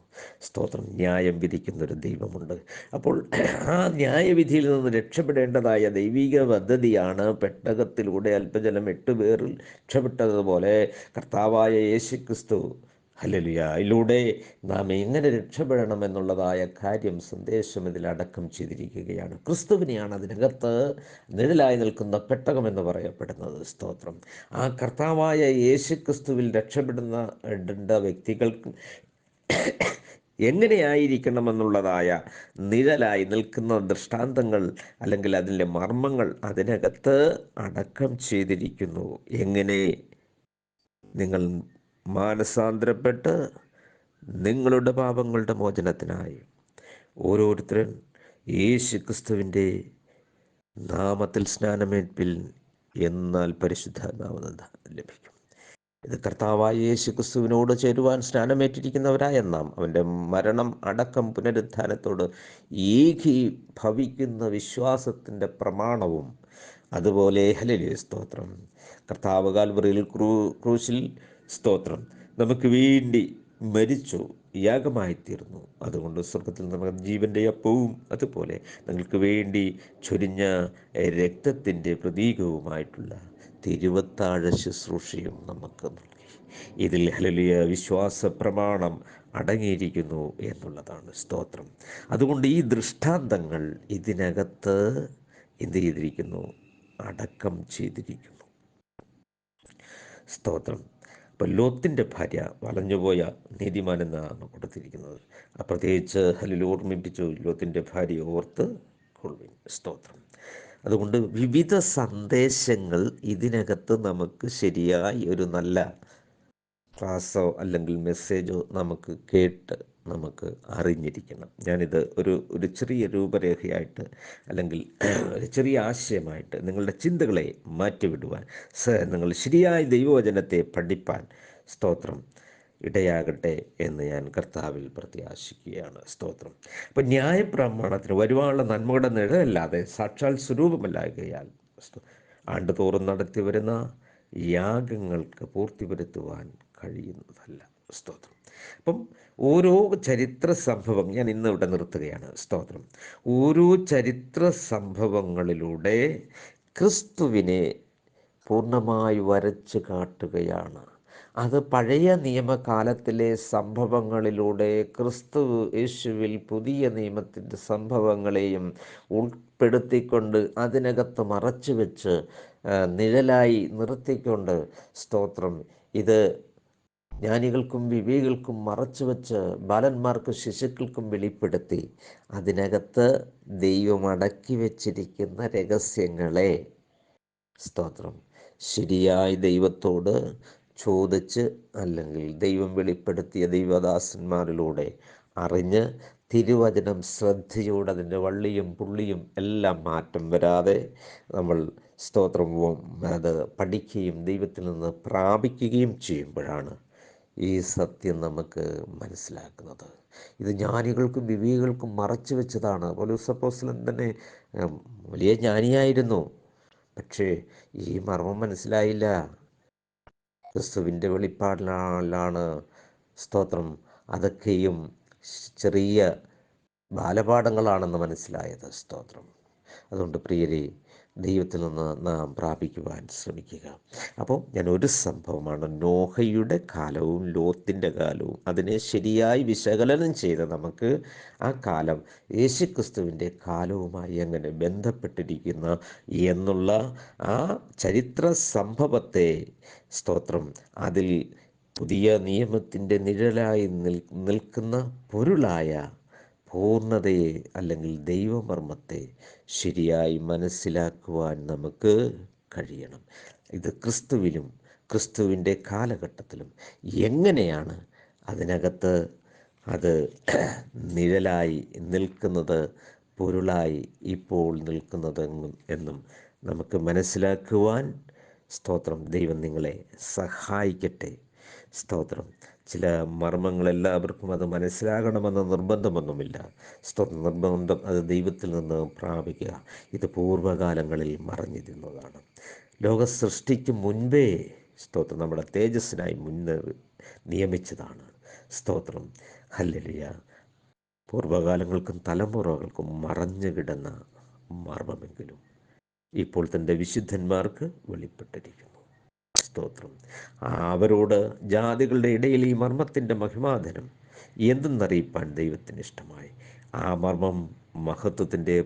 S1: സ്തോത്രം. ന്യായം വിധിക്കുന്നൊരു ദൈവമുണ്ട്. അപ്പോൾ ആ ന്യായവിധിയിൽ നിന്ന് രക്ഷപ്പെടേണ്ടതായ ദൈവിക പദ്ധതിയാണ് പെട്ടകത്തിലൂടെ അല്പജലം 8 പേരിൽ രക്ഷപ്പെട്ടതുപോലെ കർത്താവായ യേശുക്രിസ്തു ഹല്ലേലൂയ ഇതിലൂടെ നാം എങ്ങനെ രക്ഷപ്പെടണം എന്നുള്ളതായ കാര്യം, സന്ദേശം ഇതിൽ അടക്കം ചെയ്തിരിക്കുകയാണ്. ക്രിസ്തുവിനെയാണ് അതിനകത്ത് നിഴലായി നിൽക്കുന്ന പെട്ടകമെന്ന് പറയപ്പെടുന്നത്. സ്തോത്രം. ആ കർത്താവായ യേശുക്രിസ്തുവിൽ രക്ഷപ്പെടുന്ന വ്യക്തികൾക്ക് എങ്ങനെയായിരിക്കണമെന്നുള്ളതായ നിഴലായി നിൽക്കുന്ന ദൃഷ്ടാന്തങ്ങൾ അല്ലെങ്കിൽ അതിൻ്റെ മർമ്മങ്ങൾ അതിനകത്ത് അടക്കം ചെയ്തിരിക്കുന്നു. എങ്ങനെ നിങ്ങൾ മാനസാന്തരപ്പെട്ട് നിങ്ങളുടെ പാപങ്ങളുടെ മോചനത്തിനായി ഓരോരുത്തരും യേശു ക്രിസ്തുവിൻ്റെ നാമത്തിൽ സ്നാനമേൽപ്പിൽ, എന്നാൽ പരിശുദ്ധാത്മാവ് ലഭിക്കും. ഇത് കർത്താവായ യേശു ക്രിസ്തുവിനോട് ചേരുവാൻ സ്നാനമേറ്റിരിക്കുന്നവരായ നാം അവൻ്റെ മരണം, അടക്കം, പുനരുത്ഥാനത്തോട് ഏകീഭവിക്കുന്ന വിശ്വാസത്തിൻ്റെ പ്രമാണവും, അതുപോലെ ഹല്ലേലൂയ സ്തോത്രം കർത്താവ് കാൽവറിയിൽ ക്രൂശിൽ സ്തോത്രം നമുക്ക് വേണ്ടി മരിച്ചു, യാഗമായി തീർന്നു. അതുകൊണ്ട് സ്വർഗത്തിൽ നമുക്ക് ജീവൻ്റെ അപ്പവും അതുപോലെ നിങ്ങൾക്ക് വേണ്ടി ചൊരിഞ്ഞ രക്തത്തിൻ്റെ പ്രതീകവുമായിട്ടുള്ള തിരുവത്താഴ ശുശ്രൂഷയും നമുക്ക് നൽകി. ഇതിൽ ഹല്ലേലൂയ വിശ്വാസ പ്രമാണം അടങ്ങിയിരിക്കുന്നു എന്നുള്ളതാണ്. സ്തോത്രം. അതുകൊണ്ട് ഈ ദൃഷ്ടാന്തങ്ങൾ ഇതിനകത്ത് എന്ത് ചെയ്തിരിക്കുന്നു? അടക്കം ചെയ്തിരിക്കുന്നു. സ്തോത്രം. അപ്പോൾ ലോത്തിൻ്റെ ഭാര്യ വളഞ്ഞുപോയ നീതിമാനെന്നാണ് കൊടുത്തിരിക്കുന്നത്. പ്രത്യേകിച്ച് ഹല്ലേലൂയ ഓർമ്മിപ്പിച്ചു, ലോത്തിൻ്റെ ഭാര്യ ഓർത്ത് ഉൾക്കൊള്ളുവിൻ. സ്തോത്രം. അതുകൊണ്ട് വിവിധ സന്ദേശങ്ങൾ ഇതിനകത്ത് നമുക്ക് ശരിയായി ഒരു നല്ല ക്ലാസ്സോ അല്ലെങ്കിൽ മെസ്സേജോ നമുക്ക് കേട്ട് നമുക്ക് അറിഞ്ഞിരിക്കണം. ഞാനിത് ഒരു ചെറിയ രൂപരേഖയായിട്ട് അല്ലെങ്കിൽ ഒരു ചെറിയ ആശയമായിട്ട് നിങ്ങളുടെ ചിന്തകളെ മാറ്റിവിടുവാൻ, നിങ്ങൾ ശരിയായ ദൈവവചനത്തെ പഠിപ്പാൻ സ്തോത്രം ഇടയാകട്ടെ എന്ന് ഞാൻ കർത്താവിൽ പ്രത്യാശിക്കുകയാണ്. സ്തോത്രം. അപ്പം ന്യായപ്രമാണത്തിന് വരുവാനുള്ള നന്മയുടെ നിഴലല്ലാതെ സാക്ഷാൽ സ്വരൂപമല്ലായകയാൽ ആണ്ടുതോറും നടത്തി വരുന്ന യാഗങ്ങൾക്ക് പൂർത്തി വരുത്തുവാൻ കഴിയുന്നതല്ല. സ്തോത്രം. അപ്പം ഓരോ ചരിത്ര സംഭവം ഞാൻ ഇന്ന് ഇവിടെ നിർത്തുകയാണ്. സ്തോത്രം. ഓരോ ചരിത്ര സംഭവങ്ങളിലൂടെ ക്രിസ്തുവിനെ പൂർണ്ണമായി വരച്ച് കാട്ടുകയാണ്. അത് പഴയ നിയമകാലത്തിലെ സംഭവങ്ങളിലൂടെ ക്രിസ്തു യേശുവിൽ പുതിയ നിയമത്തിൻ്റെ സംഭവങ്ങളെയും ഉൾപ്പെടുത്തിക്കൊണ്ട് അതിനകത്ത് മറച്ചു വെച്ച് നിഴലായി നിർത്തിക്കൊണ്ട് സ്തോത്രം ഇത് ജ്ഞാനികൾക്കും വിവേകികൾക്കും മറച്ചുവെച്ച് ബാലന്മാർക്കും ശിശുക്കൾക്കും വെളിപ്പെടുത്തി അതിനകത്ത് ദൈവം അടക്കി വച്ചിരിക്കുന്ന രഹസ്യങ്ങളെ സ്തോത്രം ശരിയായി ദൈവത്തോട് ചോദിച്ച് അല്ലെങ്കിൽ ദൈവം വെളിപ്പെടുത്തിയ ദൈവദാസന്മാരിലൂടെ അറിഞ്ഞ് തിരുവചനം ശ്രദ്ധയോടെ അതിൻ്റെ വള്ളിയും പുള്ളിയും എല്ലാം മാറ്റം വരാതെ നമ്മൾ സ്തോത്രം അത് പഠിക്കുകയും ദൈവത്തിൽ നിന്ന് പ്രാപിക്കുകയും ചെയ്യുമ്പോഴാണ് ഈ സത്യം നമുക്ക് മനസ്സിലാക്കുന്നത്. ഇത് ജ്ഞാനികൾക്കും വിവേകികൾക്കും മറച്ചു വെച്ചതാണ്. പൗലോസ് അപ്പോസ്തലൻ തന്നെ വലിയ ജ്ഞാനിയായിരുന്നു. പക്ഷേ ഈ മർമ്മം മനസ്സിലായില്ല. ക്രിസ്തുവിൻ്റെ വെളിപ്പാടിലാണ് സ്തോത്രം അതൊക്കെയും ചെറിയ ബാലപാഠങ്ങളാണെന്ന് മനസ്സിലായത്. സ്തോത്രം. അതുകൊണ്ട് പ്രിയരെ, ദൈവത്തിൽ നിന്ന് നാം പ്രാപിക്കുവാൻ ശ്രമിക്കുക. അപ്പോൾ ഞാൻ ഒരു സംഭവമാണ് നോഹയുടെ കാലവും ലോത്തിൻ്റെ കാലവും അതിനെ ശരിയായി വിശകലനം ചെയ്ത് നമുക്ക് ആ കാലം യേശുക്രിസ്തുവിൻ്റെ കാലവുമായി എങ്ങനെ ബന്ധപ്പെട്ടിരിക്കുന്ന എന്നുള്ള ആ ചരിത്ര സംഭവത്തെ സ്തോത്രം അതിൽ പുതിയ നിയമത്തിൻ്റെ നിഴലായി നിൽക്കുന്ന പൊരുളായ പൂർണ്ണതയെ അല്ലെങ്കിൽ ദൈവമർമ്മത്തെ ശരിയായി മനസ്സിലാക്കുവാൻ നമുക്ക് കഴിയണം. ഇത് ക്രിസ്തുവിലും ക്രിസ്തുവിൻ്റെ കാലഘട്ടത്തിലും എങ്ങനെയാണ് അതിനകത്ത് അത് നിഴലായി നിൽക്കുന്നത്, പൊരുളായി ഇപ്പോൾ നിൽക്കുന്നതെന്നും എന്നും നമുക്ക് മനസ്സിലാക്കുവാൻ സ്തോത്രം ദൈവം നിങ്ങളെ സഹായിക്കട്ടെ. സ്തോത്രം. ചില മർമ്മങ്ങളെല്ലാവർക്കും അത് മനസ്സിലാകണമെന്ന നിർബന്ധമൊന്നുമില്ല. നിർബന്ധം അത് ദൈവത്തിൽ നിന്ന് പ്രാപിക്കുക. ഇത് പൂർവ്വകാലങ്ങളിൽ മറഞ്ഞിരുന്നതാണ്. ലോക സൃഷ്ടിക്ക് മുൻപേ സ്തോത്രം നമ്മുടെ തേജസ്സിനായി നിയമിച്ചതാണ്. സ്തോത്രം. ഹല്ലേലൂയ. പൂർവ്വകാലങ്ങൾക്കും തലമുറകൾക്കും മറഞ്ഞു കിടന്ന മർമ്മമെങ്കിലും ഇപ്പോൾ തൻ്റെ വിശുദ്ധന്മാർക്ക് വെളിപ്പെട്ടിരിക്കുന്നു. സ്തോത്രം. അവരോട് ജാതികളുടെ ഇടയിൽ ഈ മർമ്മത്തിൻ്റെ മഹിമാധനം എന്തെന്നറിയിപ്പാൻ ദൈവത്തിന് ഇഷ്ടമായി. ആ മർമ്മം മഹത്വത്തിൻ്റെ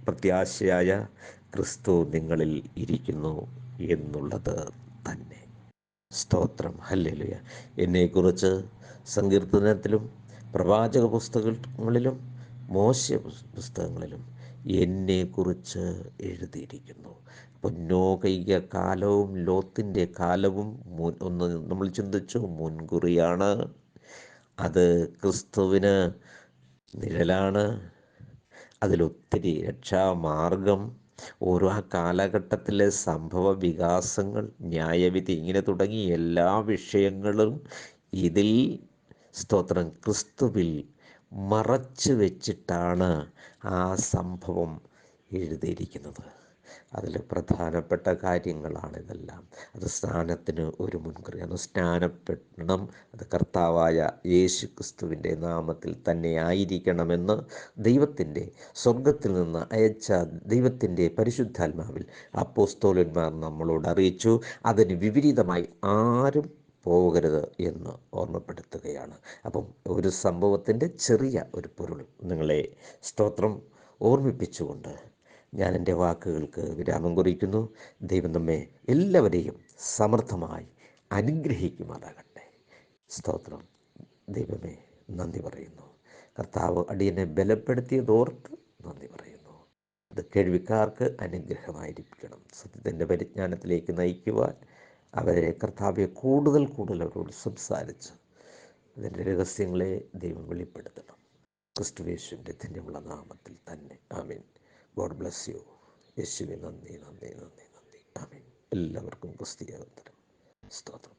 S1: പ്രത്യാശയായ ക്രിസ്തു നിങ്ങളിൽ ഇരിക്കുന്നു എന്നുള്ളത് തന്നെ. സ്തോത്രം. ഹല്ലേലൂയ. എന്നെക്കുറിച്ച് സങ്കീർത്തനത്തിലും പ്രവാചക പുസ്തകങ്ങളിലും മോശ പുസ്തകങ്ങളിലും എന്നെക്കുറിച്ച് എഴുതിയിരിക്കുന്നു. അപ്പോൾ നോഹയുടെ കാലവും ലോത്തിൻ്റെ കാലവും ഒന്ന് നമ്മൾ ചിന്തിച്ചു മുൻകുറിയാണ്. അത് ക്രിസ്തുവിന് നിഴലാണ്. അതിലൊത്തിരി രക്ഷാമാർഗം, ഓരോ കാലഘട്ടത്തിലെ സംഭവ വികാസങ്ങൾ, ന്യായവിധി, ഇങ്ങനെ തുടങ്ങി എല്ലാ വിഷയങ്ങളും ഇതിൽ സ്തോത്രം ക്രിസ്തുവിൽ മറച്ചു വെച്ചിട്ടാണ് ആ സംഭവം എഴുതിയിരിക്കുന്നത്. അതിൽ പ്രധാനപ്പെട്ട കാര്യങ്ങളാണിതെല്ലാം. അത് സ്നാനത്തിന് ഒരു മുൻകുറിയാണ്. സ്നാനപ്പെടണം. അത് കർത്താവായ യേശു ക്രിസ്തുവിൻ്റെ നാമത്തിൽ തന്നെ ആയിരിക്കണമെന്ന് ദൈവത്തിൻ്റെ സ്വർഗത്തിൽ നിന്ന് അയച്ച ദൈവത്തിൻ്റെ പരിശുദ്ധാത്മാവിൽ അപ്പോസ്തലന്മാർ നമ്മളോട് അറിയിച്ചു. അതിന് വിപരീതമായി ആരും പോകരുത് എന്ന് ഓർമ്മപ്പെടുത്തുകയാണ്. അപ്പം ഒരു സംഭവത്തിൻ്റെ ചെറിയ ഒരു പൊരുൾ നിങ്ങളെ സ്തോത്രം ഓർമ്മിപ്പിച്ചുകൊണ്ട് ഞാൻ എൻ്റെ വാക്കുകൾക്ക് വിരാമം കുറിക്കുന്നു. ദൈവം നമ്മെ എല്ലാവരെയും സമർത്ഥമായി അനുഗ്രഹിക്കുമാറാകട്ടെ. സ്തോത്രം. ദൈവമേ, നന്ദി പറയുന്നു. കർത്താവ് അടിയനെ ബലപ്പെടുത്തിയതോർത്ത് നന്ദി പറയുന്നു. അത് കേൾവിക്കാർക്ക് അനുഗ്രഹമായിരിക്കണം. സത്യത്തിൻ്റെ പരിജ്ഞാനത്തിലേക്ക് നയിക്കുവാൻ അവരെ കർത്താവെ കൂടുതൽ കൂടുതൽ അവരോട് സംസാരിച്ച് അതിൻ്റെ രഹസ്യങ്ങളെ ദൈവം വെളിപ്പെടുത്തണം. ക്രിസ്തുയേശുവിൻ്റെ ധന്യമുള്ള നാമത്തിൽ തന്നെ ആമീൻ. God bless you. യേശുവെ നന്ദി നന്ദി നന്ദി നന്ദി. ആമീൻ. എല്ലാവർക്കും ക്രിസ്തീയ വന്ദനം. സ്തോത്രം.